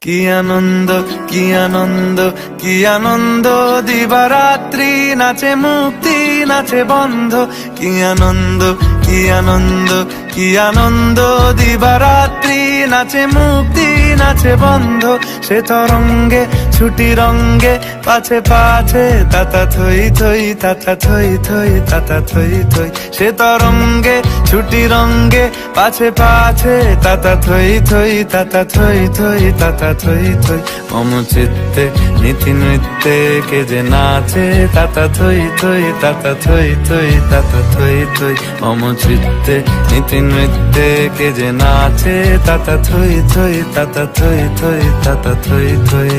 কি আনন্দ, কি আনন্দ, কি আনন্দ, দিবারাত্রি নাচে মুক্তি, নাচে বন্ধ। কি আনন্দ, কি আনন্দ, কি আনন্দ, দিবারাত্রি নাচে মুক্তি, নাচে বন্ধ। সে তরঙ্গে ছুটি রঙ্গে পাছে পাছে তাতা থই থই, তাতা থই থই, তাতা থই থই। সে তরঙ্গে ছুটি রঙ্গে পাছে পাছে তাতা থই থই, তাতা থই থই, তাতা থই থই। মম চিত্তে নীতি নৃত্যে কে যে নাচে, তাতা থই থই, তাতা থই থই, তাতা থই থই। মম চিত্তে নীতি নৃত্যে কে যে নাচে, তাতা থই থই, তাতা থই থই, তাতা থই থই।